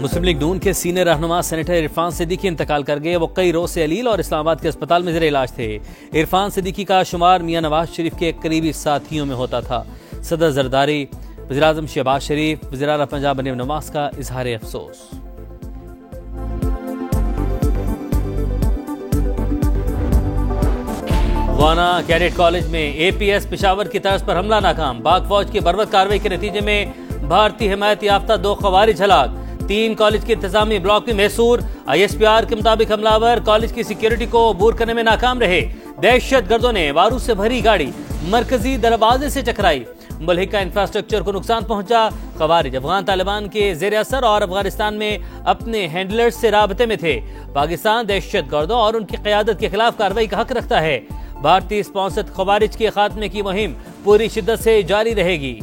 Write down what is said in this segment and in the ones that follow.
मुस्लिम league नून के senior रहनुमा senator Irfan Siddiqui इंतकाल कर गए। वो कई रोज से अलील और इस्लामाबाद के अस्पताल में ज़ेरे इलाज थे। इरफान सिद्दीकी का शुमार मियां नवाज शरीफ के करीबी साथियों में होता था। सदर जरदारी, वज़ीर-ए-आज़म शहबाज शरीफ, वज़ीर आला पंजाब नईम नवाज का इजहार अफसोस। वाना कैडेट कॉलेज में APS पेशावर की तर्ज पर हमला नाकाम। पाक फौज की बर्बरकत कार्रवाई के नतीजे में भारतीय हिमायत याफ्ता 2 खवारिज हलाक। 3 कॉलेज के इंतजामी ब्लॉक में मैसूर। ISPR के मुताबिक हमलावर कॉलेज की सिक्योरिटी को अबूर करने में नाकाम रहे। दहशत गर्दों ने बारूद से भरी गाड़ी मरकजी दरवाजे से टकराई। मुल्क का इंफ्रास्ट्रक्चर को नुकसान पहुंचा। खवारिज अफगान तालिबान के जेर असर और अफगानिस्तान में अपने हैंडलर्स से राबते में थे। पाकिस्तान दहशत गर्दों और उनकी क़यादत के खिलाफ कार्रवाई का हक रखता है। भारतीय स्पॉन्सर्ड खवारिज के खात्मे की मुहिम पूरी शिद्दत से जारी रहेगी।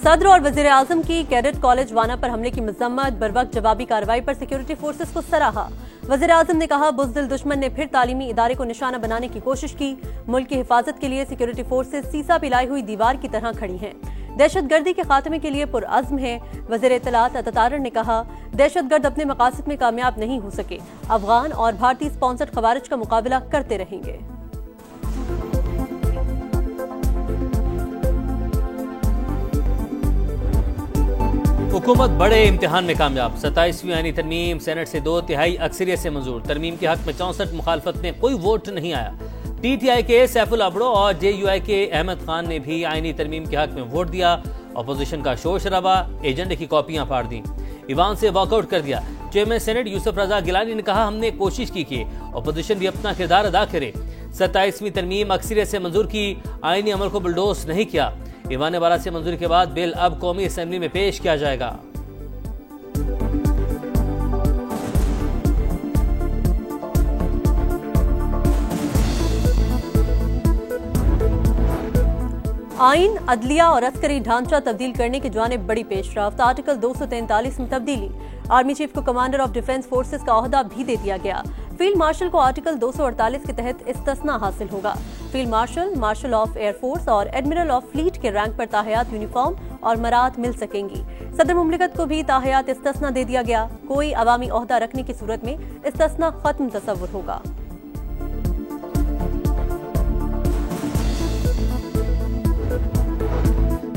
सदर और वज़ीर-ए-आज़म की कैडेट कॉलेज वाना पर हमले की मजम्मत। बरवक्त जवाबी कार्रवाई पर सिक्योरिटी फोर्सेस को सराहा। वज़ीर-ए-आज़म ने कहा, बुज़दिल दुश्मन ने फिर तालीमी इदारे को निशाना बनाने की कोशिश की। मुल्क की हिफाजत के लिए सिक्योरिटी फोर्सेस सीसा पिलाई हुई दीवार की तरह खड़ी हैं। दहशतगर्दी के खात्मे के लिए पुरअज़्म है। वज़ीर इत्तलात अतातारर ने कहा, दहशतगर्द अपने मकासद में कामयाब नहीं हो सके। अफगान और भारतीय स्पॉन्सर्ड खवारिज का मुकाबला करते रहेंगे। हुकूमत बड़े इम्तिहान में कामयाब। 27वीं आईनी तरमीम सेनेट से 2/3 अक्सरियत से मंजूर। तरमीम के हक में 64 मुखालफत में कोई वोट नहीं आया। TTI के सैफुल अबड़ो और JUI के अहमद खान ने भी आईनी तरमीम के हक में वोट दिया। अपोजिशन का शोर शराबा, एजेंडे की कॉपियां फाड़ दी, ईवान से वॉकआउट कर दिया। चेयरमैन सेनेट यूसुफ रजा गिलानी ने कहा, हमने कोशिश की कि अपोजिशन भी अपना किरदार अदा करे। 27वीं तरमीम अक्सरियत से मंजूर की, आईनी अमल को बुलडोज नहीं किया। ईवान बारात से मंजूरी के बाद बिल अब कौमी असेंबली में पेश किया जाएगा। आइन, अदलिया और अस्करी ढांचा तब्दील करने की जानिब बड़ी पेशरफ्त। आर्टिकल 243 में तब्दीली। आर्मी चीफ को कमांडर ऑफ डिफेंस फोर्सेस का ओहदा भी दे दिया गया। फील्ड मार्शल को आर्टिकल 248 के तहत इस्तिस्ना हासिल होगा। Field marshal, marshal of air force और एडमिरल ऑफ फ्लीट के रैंक पर ताहयात यूनिफॉर्म और मरात मिल सकेंगी। सदर मुमलिकत को भी ताहयात इस्तिस्ना दे दिया गया। कोई अवामी ओहदा रखने की सूरत में इस्तिस्ना खत्म तस्वुर होगा।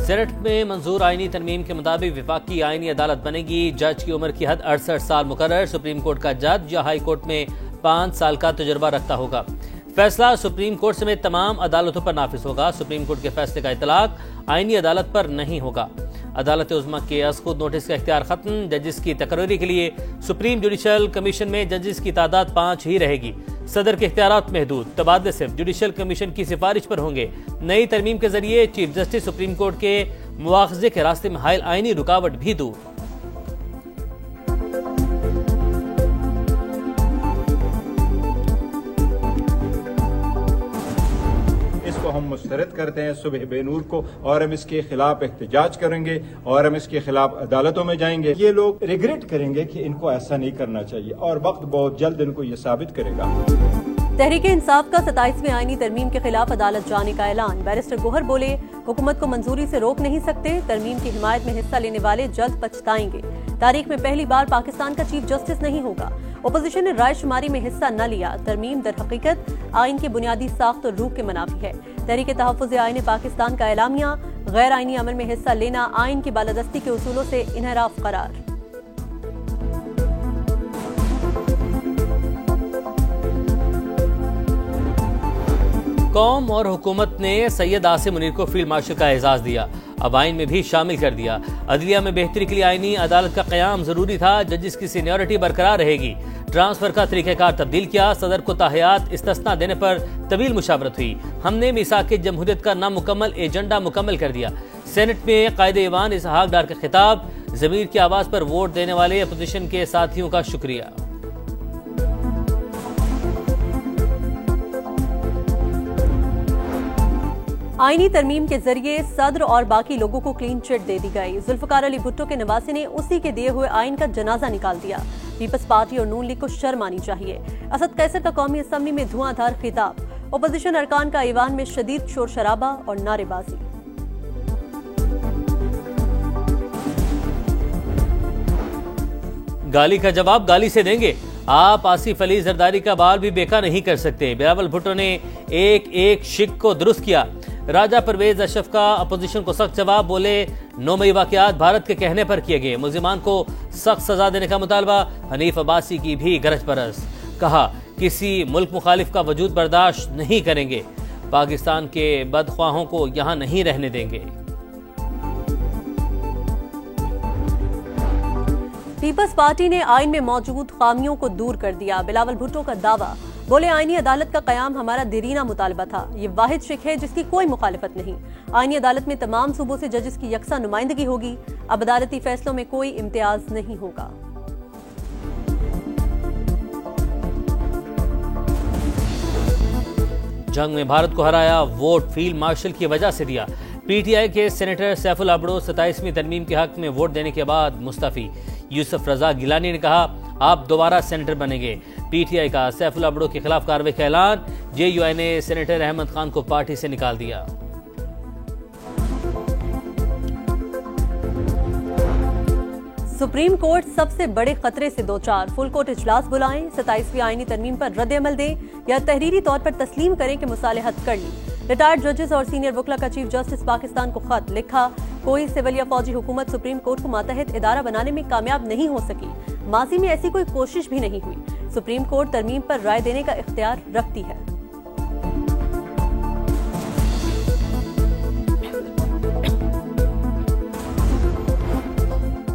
सेनेट में मंजूर आईनी तरमीम के मुताबिक विफाकी आईनी अदालत बनेगी। जज की उम्र की हद 68 साल मुकर्रर। सुप्रीम कोर्ट का जज या हाई कोर्ट में 5 साल का तजुर्बा रखता होगा। फैसला सुप्रीम कोर्ट समेत तमाम अदालतों पर नाफिज होगा। सुप्रीम कोर्ट के फैसले का इतलाक आईनी अदालत पर नहीं होगा। अदालत उज़्मा के खुद नोटिस का इख्तियार खत्म। जजिस की तकर्री के लिए सुप्रीम जुडिशल कमीशन में जजिस की तादाद 5 ही रहेगी। सदर के इख्तियारात महदूद। तबादले सिर्फ जुडिशल कमीशन की सिफारिश पर होंगे। नई तरमीम के जरिए चीफ जस्टिस सुप्रीम कोर्ट के मुआवजे के रास्ते में हायल आईनी रुकावट भी दूर। हम मुस्तरद करते हैं सुबह बेनूर को, और हम इसके खिलाफ एहतजाज करेंगे और हम इसके खिलाफ अदालतों में जाएंगे। ये लोग रिग्रेट करेंगे कि इनको ऐसा नहीं करना चाहिए, और वक्त बहुत जल्द इनको ये साबित करेगा। तहरीक इंसाफ का 27वीं आईनी तरमीम के खिलाफ अदालत जाने का ऐलान। बैरिस्टर गोहर बोले, हुकूमत को मंजूरी से रोक नहीं सकते। तरमीम की हिमायत में हिस्सा लेने वाले जल्द पछताएंगे। तारीख में पहली बार पाकिस्तान का चीफ जस्टिस नहीं होगा। ओपोजिशन ने राय शुमारी में हिस्सा न लिया। तरमीम दर हकीकत आइन के बुनियादी साख्त और रूह के मुनाफी है। तहरीक तहफ़्फ़ुज़ आइन पाकिस्तान का एलामिया। गैर आइनी अमल में हिस्सा लेना आइन की बालादस्ती के उसूलों से इनहराफ करार। कौम और हुकूमत ने सैयद आसिम मुनीर को फील्ड मार्शल का एजाज दिया। अब आइन में भी शामिल कर दिया। अदलिया में बेहतरी के लिए आईनी अदालत का क़याम जरूरी था। जजिस की सीनियरिटी बरकरार रहेगी। ट्रांसफर का तरीक़ाकार तब्दील किया। सदर को ताहयात इस्तिस्ना देने पर तवील मुशावरत हुई। हमने मिसाक जमहूरियत का नामुकम्मल एजेंडा मुकम्मल कर दिया। सेनेट में कायदे ईवान इसहाक डार का खिताब। ज़मीर की आवाज़ पर वोट देने वाले अपोजिशन के साथियों का शुक्रिया। आईनी तरमीम के जरिए सदर और बाकी लोगों को क्लीन चिट दे दी गई। जुल्फकार अली भुट्टो के नवासे ने उसी के दिए हुए आइन का जनाजा निकाल दिया। पीपल्स पार्टी और नून लीग को शर्म आनी चाहिए। असद कैसर का कौमी असम्बली में धुआंधार खिताब। ओपोजिशन अरकान का ईवान में शदीद शोर शराबा और नारेबाजी। गाली का जवाब गाली से देंगे। आप आसिफ अली जरदारी का बाल भी बेका नहीं कर सकते। बिलावल भुट्टो ने एक शिक को दुरुस्त किया। राजा परवेज अशरफ का अपोजिशन को सख्त जवाब, बोले 9 मई वाकयात भारत के कहने पर किए गए, मुल्जिमान को सख्त सजा देने का मुतालबा। हनीफ अब्बासी की भी गरज परस, कहा किसी मुल्क मुखालिफ का वजूद बर्दाश्त नहीं करेंगे, पाकिस्तान के बदख्वाहों को यहां नहीं रहने देंगे। पीपल्स पार्टी ने आइन में मौजूद खामियों को दूर कर दिया। बिलावल भुट्टो का दावा, बोले आईनी अदालत का कयाम हमारा देरीना मुतालबा था। ये वाहिद शिक है जिसकी कोई मुखालिफत नहीं। आईनी अदालत में तमाम सूबों से जजेस की यकसा नुमाइंदगी होगी। अब अदालती फैसलों में कोई इम्तियाज नहीं होगा। जंग में भारत को हराया, वोट फील्ड मार्शल की वजह से दिया। पीटीआई के सेनेटर सैफुल अबड़ो 27वीं तरमीम के हक में वोट देने के बाद मुस्तफी। यूसुफ रजा गिलानी ने कहा आप दोबारा सेनेटर बनेंगे। पीटीआई का सैफुल अबड़ो के खिलाफ कार्रवाई का ऐलान। जेयूआई ने सेनेटर अहमद खान को पार्टी से निकाल दिया। सुप्रीम कोर्ट सबसे बड़े खतरे से दो चार। फुल कोर्ट इजलास बुलाएं, 27वीं आईनी तरमीम पर रद्द-ए-अमल दें या तहरीरी तौर पर तस्लीम करें कि मुसालहत कर ली। रिटायर्ड जजेस और सीनियर वकला का चीफ जस्टिस पाकिस्तान को खत लिखा। कोई सिविल या फौजी हुकूमत सुप्रीम कोर्ट को मातहत इदारा बनाने में कामयाब नहीं हो सकी। माजी में ऐसी कोई कोशिश भी नहीं हुई। सुप्रीम कोर्ट तरमीम पर राय देने का इख्तियार रखती है।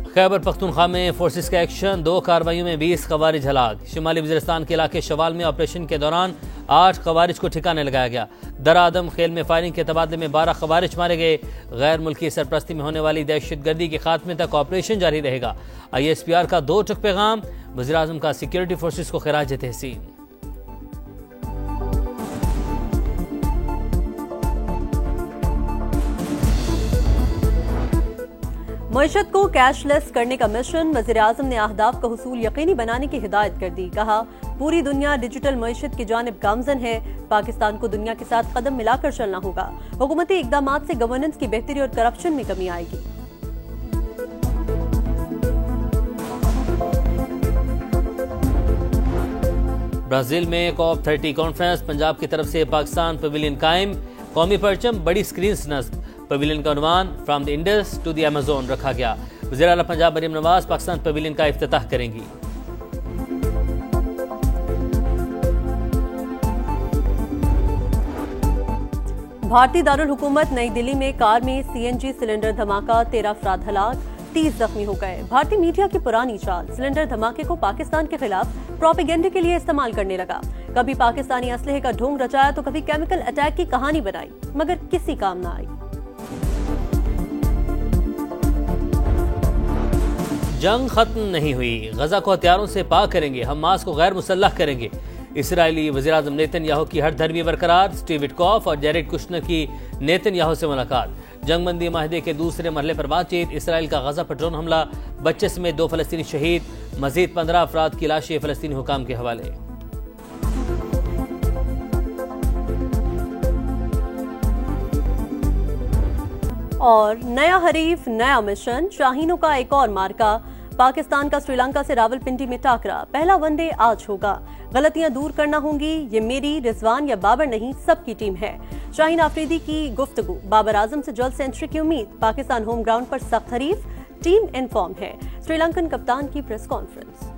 खैबर पख्तूनख्वा में फोर्सेस का एक्शन, 2 कार्रवाइयों में 20 खवारिज हलाक। शुमाली वज़ीरिस्तान के इलाके शवाल में ऑपरेशन के दौरान 8 खवारिज को ठिकाने लगाया गया। दरादम खेल में फायरिंग के तबादले में 12 खवारिज मारे गए। गैर मुल्की सरपरस्ती में होने वाली दहशतगर्दी के खात्मे तक ऑपरेशन जारी रहेगा। ISPR का 2 टुक पैगाम, वज़ीर-ए-आज़म का सिक्योरिटी फोर्सेस को खिराज तहसीन। मईशत को कैशलेस करने का मिशन, वज़ीर-ए-आज़म ने अहदाफ का हुसूल यकीनी बनाने की हिदायत कर दी। कहा पूरी दुनिया डिजिटल मईशत की जानिब गामजन है, पाकिस्तान को दुनिया के साथ कदम मिलाकर चलना होगा। हुकूमती इक़दामात से गवर्नेंस की बेहतरी और करप्शन में कमी आएगी। ब्राजील में COP30 कॉन्फ्रेंस, पंजाब की तरफ से पाकिस्तान पवेलियन कायम। कौमी परचम, बड़ी स्क्रीन नस्ब। पवेलियन का उन्वान from the Indus to the Amazon रखा गया। वज़ीर आला पंजाब मरियम नवाज पाकिस्तान पवेलियन का इफ्तिताह करेंगी। भारतीय दारुल हुकूमत नई दिल्ली में कार में CNG सिलेंडर धमाका, 13 अफराद हलाक, 30 जख्मी हो गए। भारतीय मीडिया की पुरानी चाल, सिलेंडर धमाके को पाकिस्तान के खिलाफ प्रोपेगेंडे के लिए इस्तेमाल करने लगा। कभी पाकिस्तानी असलहे का ढोंग रचाया तो कभी केमिकल अटैक की कहानी बनाई, मगर किसी काम न आई। जंग खत्म नहीं हुई, गजा को हथियारों से पाक करेंगे, हमास को गैर मुसल्लह करेंगे। इसराइली वज़ीर-ए-आज़म नेतन्याहू की हर धर्मी बरकरार। स्टीव विटकॉफ और जैरेड कुश्नर की नेतन्याहू से मुलाकात। जंगबंदी माहदे के दूसरे मरहले पर बातचीत। इसराइल का गजा पर ड्रोन हमला, बच्चे समेत 2 फलस्तीनी शहीद। मजीद 15 अफराद की लाशें फलस्तीनी हुकाम के हवाले। और नया हरीफ नया मिशन, शाहीनों का एक और मार्का। पाकिस्तान का श्रीलंका से रावलपिंडी में टाकरा। पहला वनडे आज होगा। गलतियां दूर करना होंगी, ये मेरी, रिजवान या बाबर नहीं, सबकी टीम है। शाहीन आफरीदी की गुफ्तगू, बाबर आजम से जल्द सेंचुरी की उम्मीद। पाकिस्तान होम ग्राउंड पर सख्त हरीफ, टीम इनफॉर्म है। श्रीलंकन कप्तान की प्रेस कॉन्फ्रेंस।